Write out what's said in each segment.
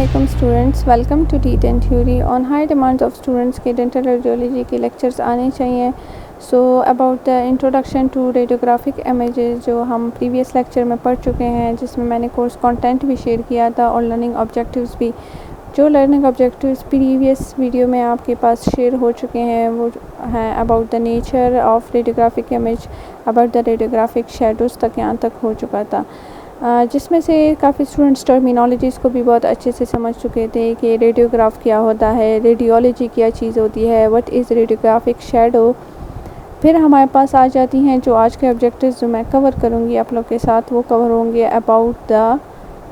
अस्सलाम students, welcome to टी10 theory. On high demand of students के डेंटल रेडियोलॉजी के लेक्चर्स आने चाहिए। So about the introduction to radiographic images जो हम प्रीवियस लेक्चर में पढ़ चुके हैं, जिसमें मैंने कोर्स कंटेंट भी शेयर किया था और लर्निंग ऑब्जेक्टिव्स भी। जो लर्निंग ऑब्जेक्टिव्स प्रीवियस वीडियो में आपके पास शेयर हो चुके हैं वो हैं about the nature of radiographic image, about the radiographic shadows तक यहाँ तक हो चुका था, जिसमें से काफ़ी स्टूडेंट्स टर्मिनोलॉजीज़ को भी बहुत अच्छे से समझ चुके थे कि रेडियोग्राफ क्या होता है, रेडियोलॉजी क्या चीज़ होती है, व्हाट इज़ रेडियोग्राफिक शेडो। फिर हमारे पास आ जाती हैं जो आज के ऑब्जेक्टिव्स जो मैं कवर करूँगी आप लोग के साथ, वो कवर होंगे about the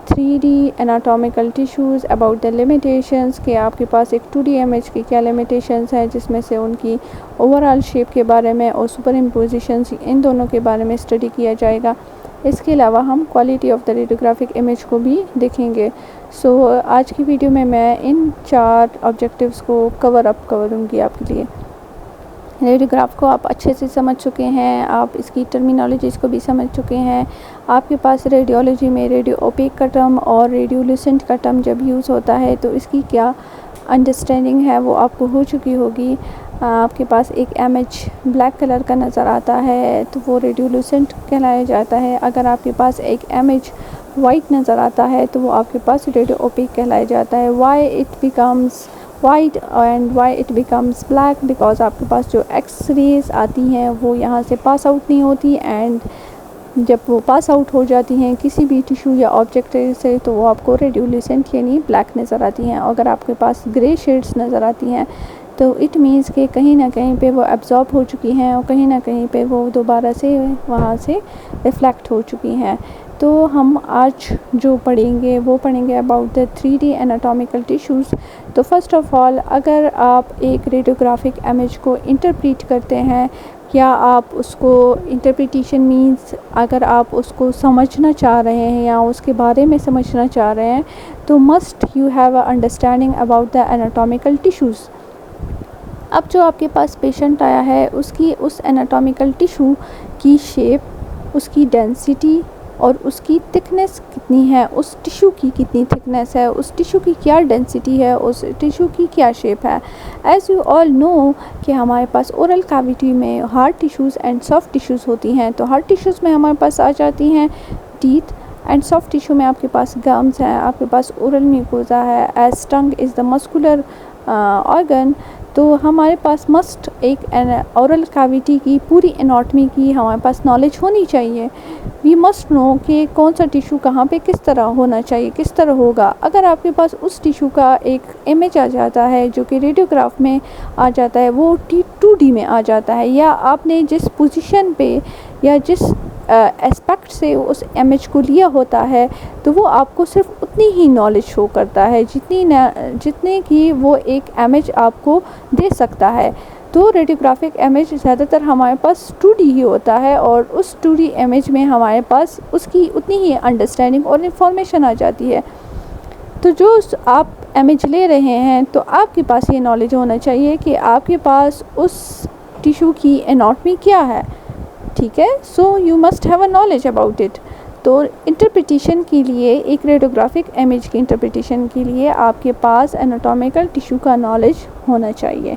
3D anatomical tissues, about the limitations कि आपके पास एक 2D इमेज की क्या लिमिटेशंस हैं, जिसमें से उनकी ओवरऑल शेप के बारे में और सुपर इम्पोजिशंस, इन दोनों के बारे में स्टडी किया जाएगा। इसके अलावा हम quality of the radiographic image को भी देखेंगे। सो आज की वीडियो में मैं इन 4 ऑब्जेक्टिव्स को करूँगी आपके लिए। रेडियोग्राफ को आप अच्छे से समझ चुके हैं, आप इसकी टर्मिनोलॉजीज़ को भी समझ चुके हैं। आपके पास रेडियोलॉजी में रेडियो ओपेक का टर्म और रेडियोल्यूसेंट का टर्म जब यूज़ होता है तो इसकी क्या अंडरस्टैंडिंग है वो आपको हो चुकी होगी। आपके पास एक इमेज ब्लैक कलर का नज़र आता है तो वो रेडियोल्यूसेंट कहलाया जाता है। अगर आपके पास एक इमेज वाइट नज़र आता है तो वो आपके पास रेडियो ओपेक कहलाया जाता है। Why it becomes white and why it becomes black, because आपके पास जो एक्स रेज आती हैं वो यहाँ से पास आउट नहीं होती, एंड जब वो पास आउट हो जाती हैं किसी भी टिश्यू या ऑब्जेक्ट से तो वो आपको रेडियोल्यूसेंट यानी ब्लैक नज़र आती हैं। अगर आपके पास ग्रे शेड्स नज़र आती हैं तो इट मीन्स कि कहीं ना कहीं पे वो एब्जॉर्ब हो चुकी हैं और कहीं ना कहीं पे वो दोबारा से वहाँ से रिफ्लेक्ट हो चुकी हैं। तो हम आज जो पढ़ेंगे वो पढ़ेंगे about the 3D anatomical tissues. तो फर्स्ट ऑफ़ ऑल, अगर आप एक रेडियोग्राफिक इमेज को इंटरप्रेट करते हैं या आप उसको इंटरप्रिटेशन मीन्स अगर आप उसको समझना चाह रहे हैं या उसके बारे में समझना चाह रहे हैं तो must you have a understanding about the anatomical tissues. अब जो आपके पास पेशेंट आया है उसकी उस एनाटॉमिकल टिश्यू की शेप, उसकी डेंसिटी और उसकी थिकनेस कितनी है, उस टिश्यू की कितनी थिकनेस है, उस टिश्यू की क्या डेंसिटी है, उस टिश्यू की क्या शेप है। एज़ यू ऑल नो कि हमारे पास ओरल कैविटी में hard tissues and soft tissues होती हैं। तो हार्ड टिश्यूज़ में हमारे पास आ जाती हैं टीथ, एंड सॉफ्ट टिश्यू में आपके पास गम्स हैं, आपके पास ओरल म्यूकोजा है, as tongue is the muscular organ. तो हमारे पास मस्ट एक ओरल कैविटी की पूरी एनाटॉमी की हमारे पास नॉलेज होनी चाहिए। वी मस्ट नो कि कौन सा टिश्यू कहाँ पे किस तरह होना चाहिए, किस तरह होगा। अगर आपके पास उस टिश्यू का एक इमेज आ जाता है जो कि रेडियोग्राफ में आ जाता है, वो 2D में आ जाता है, या आपने जिस पोजीशन पे या जिस एस्पेक्ट से उस इमेज को लिया होता है तो वो आपको सिर्फ उतनी ही नॉलेज शो करता है जितने की वो एक इमेज आपको दे सकता है। तो रेडियोग्राफिक इमेज ज़्यादातर हमारे पास 2D ही होता है और उस 2D इमेज में हमारे पास उसकी उतनी ही अंडरस्टैंडिंग और इन्फॉर्मेशन आ जाती है। तो जो आप इमेज ले रहे हैं तो आपके पास ये नॉलेज होना चाहिए कि आपके पास उस टिश्यू की एनाटॉमी क्या है, ठीक है। So you must have a knowledge about it. तो इंटरप्रिटेशन के लिए, एक रेडियोग्राफिक इमेज की इंटरप्रिटेशन के लिए आपके पास एनाटॉमिकल टिश्यू का नॉलेज होना चाहिए।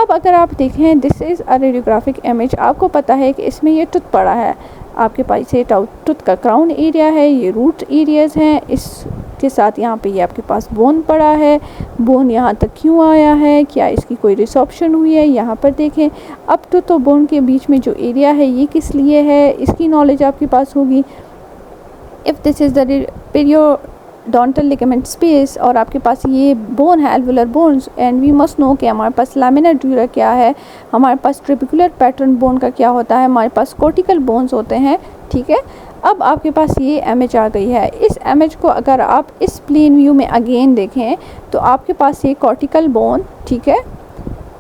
अब अगर आप देखें, this is a radiographic image, आपको पता है कि इसमें ये टूथ पड़ा है, आपके पास ये टूथ का क्राउन एरिया है, ये रूट एरियाज़ हैं, इसके साथ यहाँ पे ये आपके पास बोन पड़ा है। बोन यहाँ तक क्यों आया है, क्या इसकी कोई रिसॉर्प्शन हुई है, यहाँ पर देखें। अब टूथ और बोन के बीच में जो एरिया है ये किस लिए है, इसकी नॉलेज आपके पास होगी। If this is the periodontal ligament space और आपके पास ये बोन है, alveolar bones, and we must know कि हमारे पास लैमिनार ड्यूरा क्या है, हमारे पास ट्रिबिकुलर पैटर्न बोन का क्या होता है, हमारे पास कॉर्टिकल बोन्स होते हैं, ठीक है। अब आपके पास ये इमेज आ गई है। इस इमेज को अगर आप इस प्लेन व्यू में अगेन देखें तो आपके पास ये कॉर्टिकल बोन, ठीक है,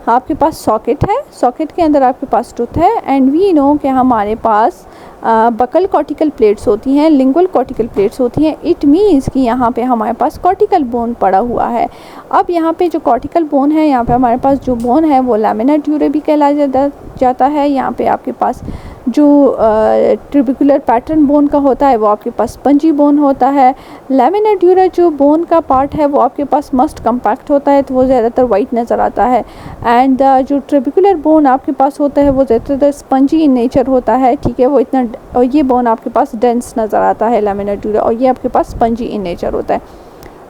आपके पास सॉकेट है, सॉकेट के अंदर आपके पास टूथ है, एंड वी नो कि हमारे पास बकल कॉर्टिकल प्लेट्स होती हैं, लिंगुअल कॉर्टिकल प्लेट्स होती हैं। इट मीन्स कि यहाँ पे हमारे पास कॉर्टिकल बोन पड़ा हुआ है। अब यहाँ पे जो कॉर्टिकल बोन है, यहाँ पे हमारे पास जो बोन है वो लैमिना ड्यूरा भी कहलाया जाता है। यहाँ पे आपके पास जो ट्रिबिकुलर पैटर्न बोन का होता है वो आपके पास स्पंजी बोन होता है। लैमिना ड्यूरा जो बोन का पार्ट है वो आपके पास मस्ट कम्पैक्ट होता है, तो वो ज़्यादातर वाइट नज़र आता है। एंड जो ट्रिबिकुलर बोन आपके पास होता है वो ज़्यादातर स्पंजी इन नेचर होता है, ठीक है। वो इतना, और ये बोन आपके पास डेंस नज़र आता है लैमिना ड्यूरा, और ये आपके पास स्पंजी इन नेचर होता है।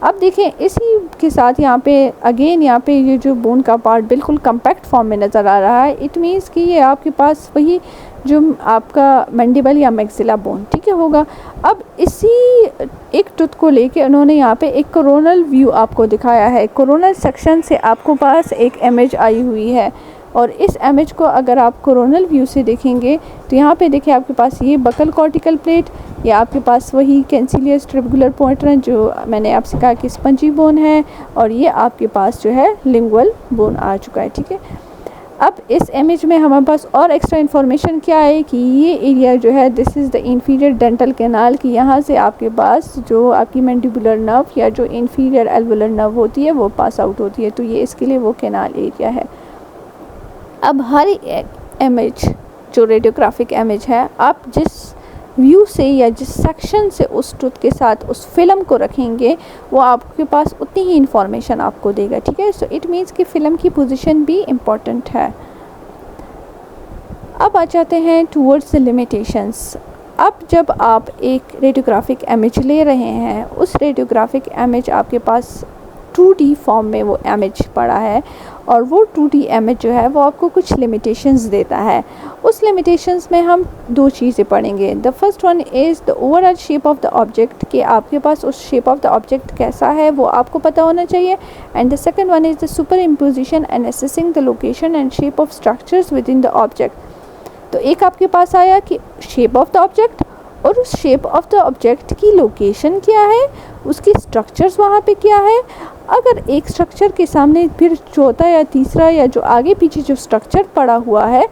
अब देखें इसी के साथ यहाँ पे अगेन यहाँ पे ये जो बोन का पार्ट बिल्कुल कम्पैक्ट फॉर्म में नज़र आ रहा है। इट मीन्स कि ये आपके पास वही जो आपका मैंडिबल या मैक्सिला बोन, ठीक है, होगा। अब इसी एक टूथ को लेके उन्होंने यहाँ पे एक कोरोनल व्यू आपको दिखाया है। कोरोनल सेक्शन से आपको पास एक इमेज आई हुई है, और इस इमेज को अगर आप कोरोनल व्यू से देखेंगे तो यहाँ पे देखिए आपके पास ये बकल कॉर्टिकल प्लेट, या आपके पास वही कैंसिलियस ट्रिबुलर पैटर्न जो मैंने आपसे कहा कि स्पंजी बोन है, और ये आपके पास जो है लिंगुअल बोन आ चुका है, ठीक है। अब इस इमेज में हमारे पास और एक्स्ट्रा इन्फॉर्मेशन क्या है कि ये एरिया जो है this is the inferior dental canal, कि यहाँ से आपके पास जो आपकी मैंडिबुलर नर्व या जो इंफीरियर एल्वुलर नर्व होती है वो पास आउट होती है, तो ये इसके लिए वो कैनाल एरिया है। अब हर इमेज जो रेडियोग्राफिक इमेज है, आप जिस व्यू से या जिस सेक्शन से उस टूथ के साथ उस फिल्म को रखेंगे वो आपके पास उतनी ही इंफॉर्मेशन आपको देगा, ठीक है। सो इट मीन्स कि फ़िल्म की पोजीशन भी इम्पॉर्टेंट है। अब आ जाते हैं टूवर्ड्स द लिमिटेशंस। अब जब आप एक रेडियोग्राफिक इमेज ले रहे हैं, उस रेडियोग्राफिक इमेज आपके पास 2D फॉर्म में वो इमेज पड़ा है, और वो 2D इमेज जो है वो आपको कुछ लिमिटेशंस देता है। उस लिमिटेशंस में हम दो चीज़ें पढ़ेंगे। The first one is the overall shape of the object, कि आपके पास उस शेप ऑफ द ऑब्जेक्ट कैसा है वो आपको पता होना चाहिए। And the second one is the super imposition and assessing the location and shape of structures with in the object. तो एक आपके पास आया कि शेप ऑफ द ऑब्जेक्ट, और उस शेप ऑफ द ऑब्जेक्ट की लोकेशन क्या है, उसकी स्ट्रक्चर्स वहाँ पे क्या है। अगर एक स्ट्रक्चर के सामने फिर चौथा या तीसरा या जो आगे पीछे जो स्ट्रक्चर पड़ा हुआ है,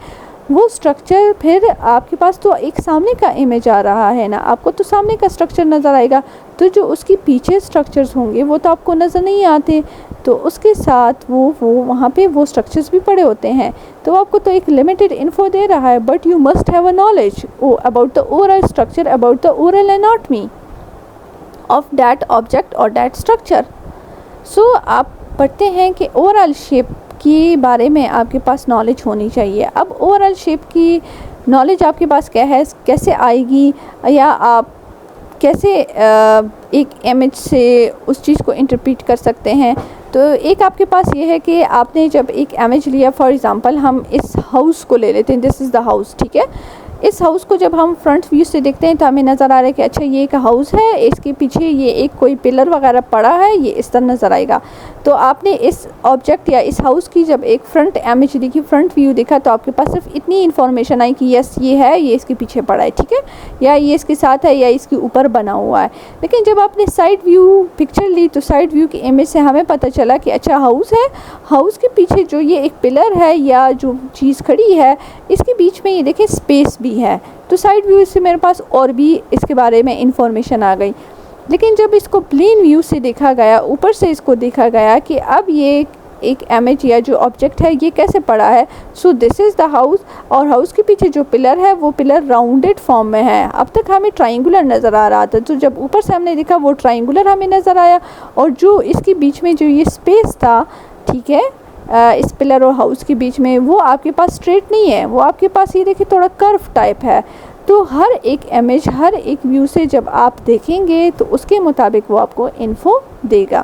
वो स्ट्रक्चर फिर आपके पास तो एक सामने का इमेज आ रहा है ना, आपको तो सामने का स्ट्रक्चर नज़र आएगा, तो जो उसके पीछे स्ट्रक्चर्स होंगे वो तो आपको नज़र नहीं आते, तो उसके साथ वो वहाँ पे वो स्ट्रक्चर्स भी पड़े होते हैं। तो आपको तो एक लिमिटेड इन्फो दे रहा है, but you must have a knowledge about the overall structure, about the overall anatomy of that object और दैट स्ट्रक्चर। सो आप पढ़ते हैं कि ओवरऑल शेप के बारे में आपके पास नॉलेज होनी चाहिए। अब ओवरऑल शेप की नॉलेज आपके पास क्या है, कैसे आएगी, या आप कैसे एक इमेज से उस चीज़ को इंटरप्रेट कर सकते हैं। तो एक आपके पास ये है कि आपने जब एक इमेज लिया, फॉर एग्ज़ाम्पल हम इस हाउस को ले लेते हैं, दिस इज़ द हाउस, ठीक है। इस हाउस को जब हम फ्रंट व्यू से देखते हैं तो हमें नज़र आ रहा है कि अच्छा ये एक हाउस है, इसके पीछे ये एक कोई पिलर वगैरह पड़ा है, ये इस तरह नज़र आएगा। तो आपने इस ऑब्जेक्ट या इस हाउस की जब एक फ्रंट इमेज देखी, फ्रंट व्यू देखा, तो आपके पास सिर्फ इतनी इन्फॉर्मेशन आई कि यस ये है, ये इसके पीछे पड़ा है, ठीक है, या ये इसके साथ है, या इसके ऊपर बना हुआ है। लेकिन जब आपने साइड व्यू पिक्चर ली तो साइड व्यू की इमेज से हमें पता चला कि अच्छा हाउस है, हाउस के पीछे जो ये एक पिलर है या जो चीज़ खड़ी है, इसके बीच में ये देखें स्पेस भी है। तो साइड व्यू से मेरे पास और भी इसके बारे में इंफॉर्मेशन आ गई। लेकिन जब इसको प्लेन व्यू से देखा गया, ऊपर से इसको देखा गया कि अब ये एक इमेज या जो ऑब्जेक्ट है ये कैसे पड़ा है। So this is the house, और हाउस के पीछे जो पिलर है वो पिलर राउंडेड फॉर्म में है। अब तक हमें ट्राइंगुलर नज़र आ रहा था, तो जब ऊपर से हमने देखा वो ट्राइंगुलर हमें नज़र आया, और जो इसके बीच में जो ये स्पेस था, ठीक है, इस पिलर और हाउस के बीच में, वो आपके पास स्ट्रेट नहीं है, वो आपके पास ये देखिए थोड़ा कर्व टाइप है। तो हर एक इमेज, हर एक व्यू से जब आप देखेंगे तो उसके मुताबिक वो आपको इन्फो देगा।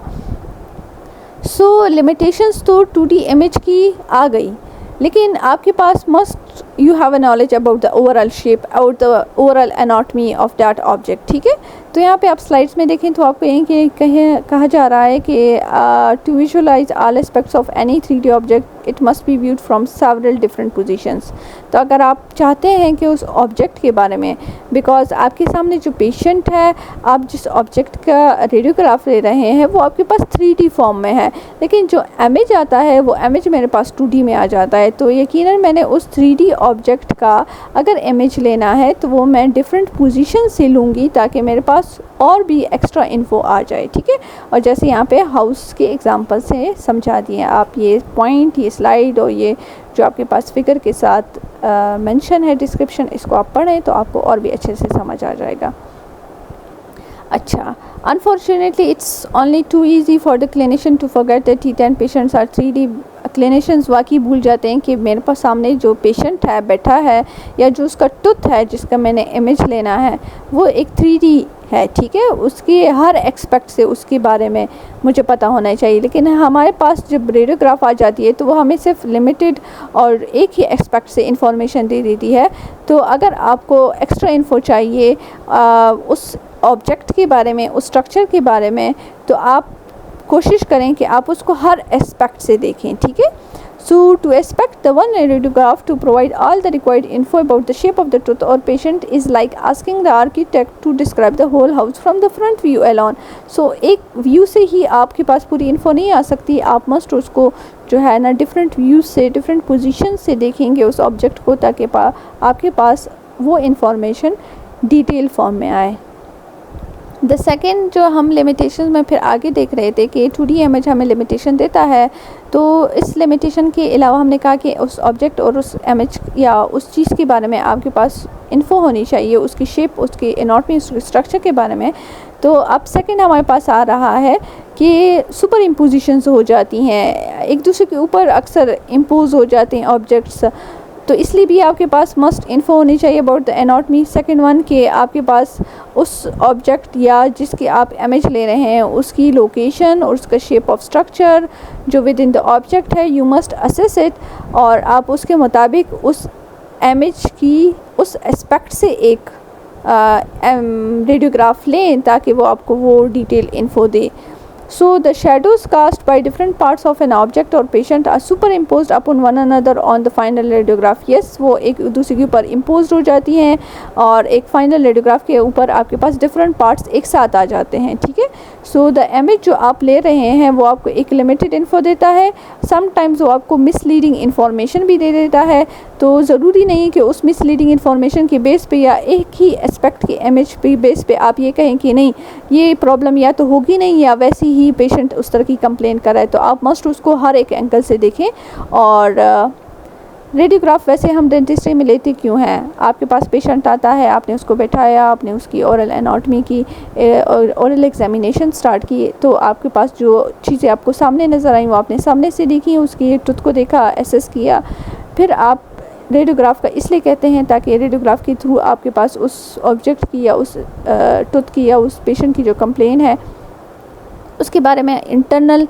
सो लिमिटेशंस तो 2D इमेज की आ गई, लेकिन आपके पास must you have a knowledge about the overall shape, about the overall anatomy of that object, ठीक है। तो यहाँ पे आप स्लाइड्स में देखें तो आपको यही कहा जा रहा है कि to visualise all aspects of any 3D object it must be viewed from several different positions. तो अगर आप चाहते हैं कि उस ऑब्जेक्ट के बारे में, बिकॉज आपके सामने जो पेशेंट है, आप जिस ऑब्जेक्ट का रेडियोग्राफ ले रहे हैं वो आपके पास 3D फॉर्म में है, लेकिन जो इमेज आता है वो इमेज मेरे पास 2D में आ जाता है। तो यकीनन मैंने उस 3D ही ऑब्जेक्ट का अगर इमेज लेना है तो वो मैं डिफरेंट पोजीशन से लूँगी ताकि मेरे पास और भी एक्स्ट्रा इन्फो आ जाए, ठीक है। और जैसे यहाँ पे हाउस के एग्जांपल से समझा दिए आप, ये पॉइंट, ये स्लाइड और ये जो आपके पास फिगर के साथ मेंशन है डिस्क्रिप्शन, इसको आप पढ़ें तो आपको और भी अच्छे से समझ आ जाएगा। अच्छा, unfortunately it's only too easy for the clinician to forget that T10 patients are 3D। Clinicians वाकई भूल जाते हैं कि मेरे पास सामने जो पेशेंट है बैठा है या जो उसका टूथ है जिसका मैंने इमेज लेना है वो एक 3D है, ठीक है। उसकी हर एक्सपेक्ट से उसके बारे में मुझे पता होना चाहिए, लेकिन हमारे पास जब रेडियोग्राफ आ जाती है तो वो हमें सिर्फ लिमिटेड और एक ही एक्सपेक्ट से इंफॉर्मेशन दे देती है। तो अगर आपको एक्स्ट्रा इन्फो चाहिए उस ऑब्जेक्ट के बारे में, उस स्ट्रक्चर के बारे में, तो आप कोशिश करें कि आप उसको हर एस्पेक्ट से देखें, ठीक है। So to expect the one radiograph to provide all the required info about the shape of the tooth or patient is like asking the architect to describe the whole house from the front view alone. So एक view से ही आपके पास पूरी info नहीं आ सकती, आप must उसको जो है ना डिफरेंट व्यू से, डिफरेंट पोजीशन से देखेंगे उस ऑब्जेक्ट को ताकि आपके पास वो इंफॉर्मेशन डिटेल फॉर्म में आए। द सेकेंड जो हम लिमिटेशन में फिर आगे देख रहे थे कि 2D इमेज हमें लिमिटेशन देता है, तो इस लिमिटेशन के अलावा हमने कहा कि उस ऑब्जेक्ट और उस इमेज या उस चीज़ के बारे में आपके पास इन्फो होनी चाहिए, उसकी शेप, उसकी एनाटॉमी, उसके स्ट्रक्चर के बारे में। तो अब सेकंड हमारे पास आ रहा है कि सुपर इम्पोजिशंस हो जाती हैं, एक दूसरे के ऊपर अक्सर इम्पोज हो जाते हैं ऑब्जेक्ट्स, तो इसलिए भी आपके पास मस्ट इन्फो होनी चाहिए about the anatomy. Second one कि आपके पास उस ऑब्जेक्ट या जिसकी आप इमेज ले रहे हैं उसकी लोकेशन और उसका शेप ऑफ स्ट्रक्चर जो विद इन द ऑब्जेक्ट है, यू मस्ट असेस इट, और आप उसके मुताबिक उस इमेज की उस एस्पेक्ट से एक रेडियोग्राफ लें ताकि वो आपको वो detail info they. So the shadows cast by different parts of an object or patient are superimposed upon one another on the final radiograph. Yes, वो एक दूसरे के ऊपर imposed हो जाती हैं और एक final radiograph के ऊपर आपके पास different parts एक साथ आ जाते हैं, ठीक है। So the image जो आप ले रहे हैं वो आपको एक limited info देता है, sometimes वो आपको misleading information भी दे देता है। तो ज़रूरी नहीं कि उस misleading information के बेस पे या एक ही aspect के image पे बेस पे आप ये कहें कि नहीं ये प्रॉब्लम या तो होगी नहीं या वैसी ही पेशेंट उस तरह की कंप्लेन कर रहा है, तो आप मस्ट उसको हर एक एंगल से देखें। और रेडियोग्राफ वैसे हम डेंटिस्ट्री में लेते क्यों हैं, आपके पास पेशेंट आता है, आपने उसको बैठाया, आपने उसकी ओरल एनाटॉमी की, ओरल एग्जामिनेशन स्टार्ट की, तो आपके पास जो चीज़ें आपको सामने नज़र आई वो आपने सामने से देखी, उसकी टूथ को देखा, एसेस किया, फिर आप रेडियोग्राफ का इसलिए कहते हैं ताकि रेडियोग्राफ के थ्रू आपके पास उस ऑब्जेक्ट की या उस टूथ की या उस पेशेंट की जो कंप्लेन है उसके बारे में इंटरनल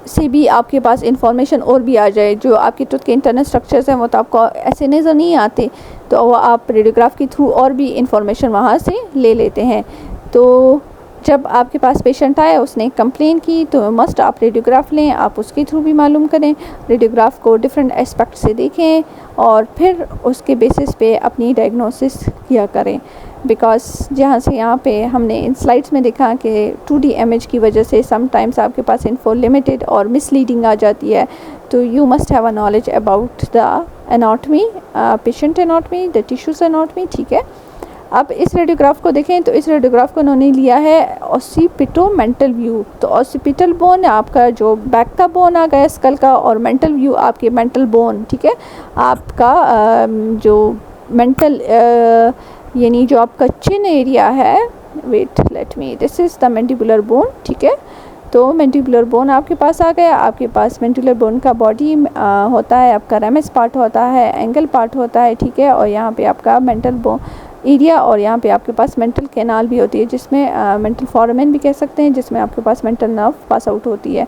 से भी आपके पास इंफॉर्मेशन और भी आ जाए। जो आपके टूथ के इंटरनल स्ट्रक्चर्स हैं वो तो आपको ऐसे नज़र नहीं आते, तो वो आप रेडियोग्राफ के थ्रू और भी इंफॉर्मेशन वहाँ से ले लेते हैं। तो जब आपके पास पेशेंट आया, उसने कंप्लेन की, तो मस्ट आप रेडियोग्राफ लें, आप उसके थ्रू भी मालूम करें, रेडियोग्राफ को डिफरेंट एस्पेक्ट से देखें और फिर उसके बेसिस पे अपनी डायग्नोसिस किया करें। बिकॉज जहाँ से यहाँ पे हमने इन स्लाइड्स में देखा कि 2D इमेज की वजह से समटाइम्स आपके पास इन्फो लिमिटेड और मिसलीडिंग आ जाती है, तो you must have a knowledge about the anatomy, patient anatomy, the tissues anatomy, ठीक है। अब इस रेडियोग्राफ को देखें तो इस रेडियोग्राफ को उन्होंने लिया है ऑसिपिटोमेंटल व्यू। तो ऑसिपिटल बोन आपका जो बैक का बोन आ गया स्कल का, और मेंटल व्यू आपके मेंटल बोन, ठीक है। आपका जो मेंटल यानी जो आपका चिन एरिया है, wait let me, this is the mandibular bone, ठीक है। तो मैंडिबुलर बोन आपके पास आ गया, आपके पास मैंडिबुलर बोन का बॉडी होता है, आपका रेमस पार्ट होता है, एंगल पार्ट होता है, ठीक है, और यहाँ पे आपका मेंटल बोन एरिया, और यहाँ पे आपके पास मेंटल कैनाल भी होती है जिसमें मेंटल फोरामेन भी कह सकते हैं, जिसमें आपके पास मेंटल नर्व पास आउट होती है।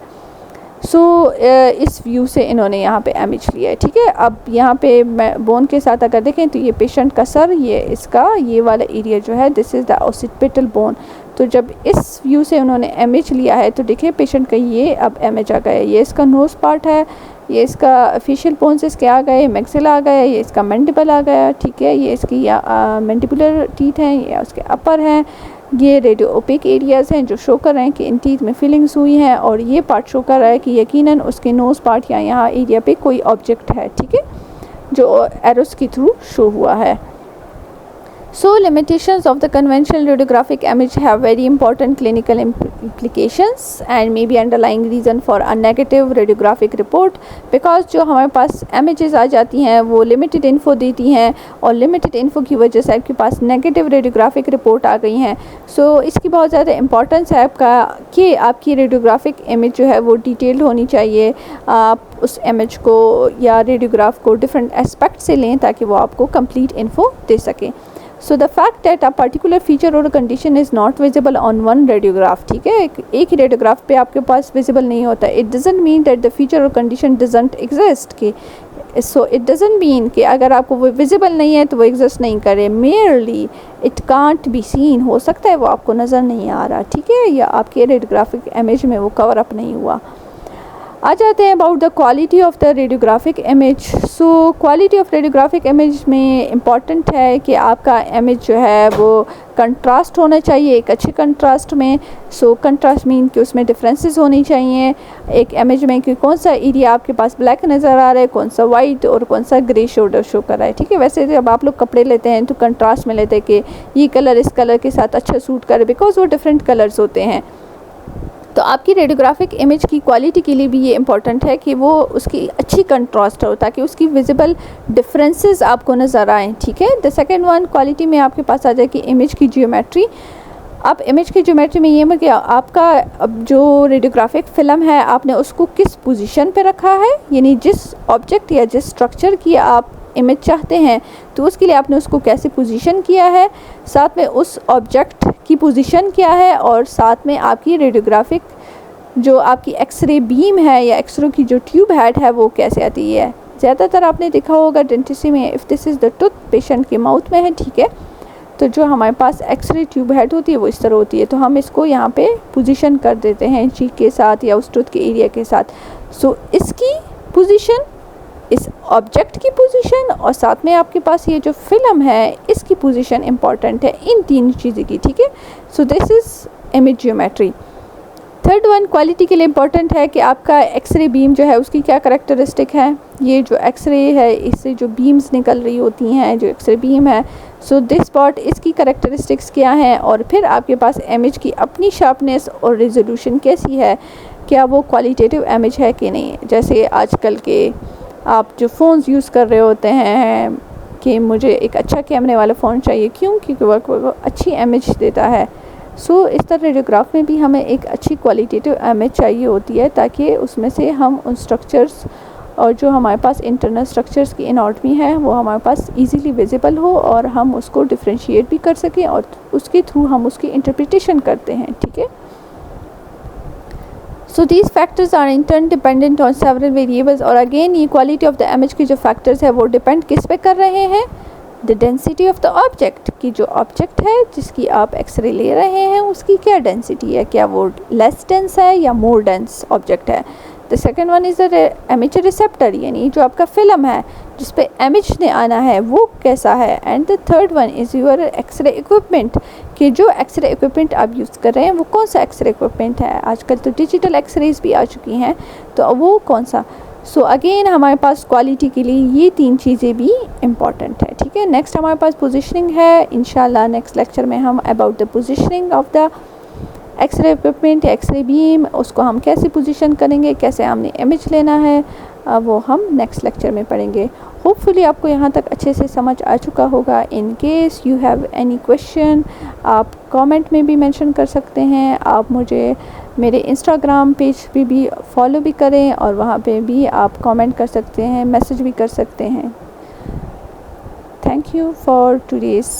सो इस व्यू से इन्होंने यहाँ पे इमेज लिया है, ठीक है। अब यहाँ पे बोन के साथ अगर देखें तो ये पेशेंट का सर, ये इसका ये वाला एरिया जो है this is the occipital bone. तो जब इस व्यू से उन्होंने इमेज लिया है तो देखिए पेशेंट का ये अब इमेज आ गया, ये इसका नोज़ पार्ट है, ये इसका फेशियल बोन्स इसके आ गए, मैक्सिला आ गया, ये इसका मैंडिबल आ गया, ठीक है, ये इसकी या मैंडिबुलर टीथ हैं, ये उसके अपर हैं, ये रेडियो ओपेक एरियाज़ हैं जो शो कर रहे हैं कि इन टीथ में फिलिंग्स हुई हैं, और ये पार्ट शो कर रहा है कि यकीनन उसके नोज़ पार्ट या यहाँ एरिया पे कोई ऑब्जेक्ट है, ठीक है। जो एरोस के थ्रू शो हुआ है। So limitations of the conventional radiographic image have very important clinical implications and may be underlying reason for a negative radiographic report, because जो हमारे पास images आ जाती हैं वो limited info देती हैं और limited info की वजह से आपके पास negative radiographic report आ गई हैं। So इसकी बहुत ज़्यादा importance है आपका कि आपकी radiographic image जो है वो detailed होनी चाहिए। आप उस image को या radiograph को different aspect से लें ताकि वो आपको complete info दे सकें। So the fact that a particular feature or a condition is not visible on one radiograph, ठीक है, एक ही radiograph पे आपके पास visible नहीं होता, it doesn't mean that the feature or condition doesn't exist कि so it doesn't mean कि अगर आपको वो visible नहीं है तो वो exist नहीं करे, merely it can't be seen, हो सकता है वो आपको नज़र नहीं आ रहा, ठीक है, या आपके radiographic image में वो cover up नहीं हुआ। आ जाते हैं about the quality of the radiographic image. So quality of radiographic image में इम्पॉर्टेंट है कि आपका इमेज जो है वो कंट्रास्ट होना चाहिए, एक अच्छे कंट्रास्ट में। सो कंट्रास्ट मीन कि उसमें डिफरेंसेस होनी चाहिए एक इमेज में कि कौन सा एरिया आपके पास ब्लैक नज़र आ रहा है, कौन सा वाइट और कौन सा ग्रे शोल्डर शो कर रहा है, ठीक है। वैसे जब आप लोग कपड़े लेते हैं तो कंट्रास्ट में लेते हैं कि ये कलर इस कलर के साथ अच्छा सूट करे, बिकॉज वो डिफरेंट कलर्स होते हैं। तो आपकी रेडियोग्राफिक इमेज की क्वालिटी के लिए भी ये इम्पॉर्टेंट है कि वो उसकी अच्छी कंट्रास्ट हो ताकि उसकी विजिबल डिफरेंसेस आपको नज़र आएँ, ठीक है। द सेकंड वन क्वालिटी में आपके पास आ जाए कि इमेज की जियोमेट्री। आप इमेज की ज्योमेट्री में ये कि आपका अब जो रेडियोग्राफिक फ़िल्म है आपने उसको किस पोजीशन पे रखा है, यानी जिस ऑब्जेक्ट या जिस स्ट्रक्चर की आप इमेज चाहते हैं तो उसके लिए आपने उसको कैसे पोजीशन किया है, साथ में उस ऑब्जेक्ट की पोजीशन क्या है, और साथ में आपकी रेडियोग्राफिक जो आपकी एक्सरे बीम है या एक्सरे की जो ट्यूब हेड है वो कैसे आती है। ज़्यादातर आपने देखा होगा डेंटिस्ट्री में, if this is the tooth patient के माउथ में है, ठीक है, तो जो हमारे पास एक्सरे ट्यूब हेड होती है वो इस तरह होती है, तो हम इसको यहाँ पे पोजीशन कर देते हैं चीक के साथ या उस टूथ के एरिया के साथ। सो इसकी पोजीशन, इस ऑब्जेक्ट की पोजीशन और साथ में आपके पास ये जो फिल्म है इसकी पोजीशन इंपॉर्टेंट है, इन तीन चीज़ें की, ठीक है। So this is image geometry. Third one quality के लिए इम्पॉर्टेंट है कि आपका एक्सरे बीम जो है उसकी क्या करैक्टरिस्टिक है। ये जो एक्सरे है इससे जो बीम्स निकल रही होती हैं, जो एक्सरे बीम है, सो दिस पार्ट इसकी करैक्टरिस्टिक्स क्या हैं, और फिर आपके पास इमेज की अपनी शार्पनेस और रेजोल्यूशन कैसी है, क्या वो क्वालिटेटिव इमेज है कि नहीं। जैसे आजकल के आप जो फ़ोन्स यूज़ कर रहे होते हैं कि मुझे एक अच्छा कैमरे वाला फ़ोन चाहिए, क्यों, क्योंकि वो अच्छी इमेज देता है। सो इस तरह रेडियोग्राफ में भी हमें एक अच्छी क्वालिटेटिव इमेज चाहिए होती है ताकि उसमें से हम उन स्ट्रक्चर्स और जो हमारे पास इंटरनल स्ट्रक्चर्स की एनाटॉमी है वो हमारे पास इजीली विजिबल हो और हम उसको डिफरेंशिएट भी कर सकें और उसके थ्रू हम उसकी इंटरप्रिटेशन करते हैं, ठीक है। So these factors are in turn dependent on several variables, और अगेन ये क्वालिटी ऑफ द इमेज के जो फैक्टर्स है वो डिपेंड किस पे कर रहे हैं, the density of the object, की जो ऑब्जेक्ट है जिसकी आप एक्सरे ले रहे हैं उसकी क्या डेंसिटी है, क्या वो लेस डेंस है या मोर डेंस ऑब्जेक्ट है। The second one is the image receptor, यानी जो आपका फिल्म है जिस पे इमेज ने आना है वो कैसा है। And the third one is your X-ray equipment, कि जो एक्सरे इक्विपमेंट आप यूज़ कर रहे हैं वो कौन सा एक्सरे इक्विपमेंट है। आजकल तो डिजिटल एक्सरेज भी आ चुकी हैं, तो वो कौन सा। सो अगेन हमारे पास क्वालिटी के लिए ये तीन चीज़ें भी इम्पॉर्टेंट है, ठीक है। नेक्स्ट हमारे पास पोजिशनिंग है। इंशाल्लाह नेक्स्ट लेक्चर में हम about the positioning of the X-ray equipment या एक्सरे बीम, उसको हम कैसे पोजीशन करेंगे, कैसे हमने इमेज लेना है, वो हम नेक्स्ट लेक्चर में पढ़ेंगे। होपफुली आपको यहाँ तक अच्छे से समझ आ चुका होगा। In case you have any question आप कमेंट में भी मेंशन कर सकते हैं। आप मुझे मेरे इंस्टाग्राम पेज पे भी फॉलो भी करें और वहाँ पे भी आप कमेंट कर सकते हैं, मैसेज भी कर सकते हैं। Thank you for today's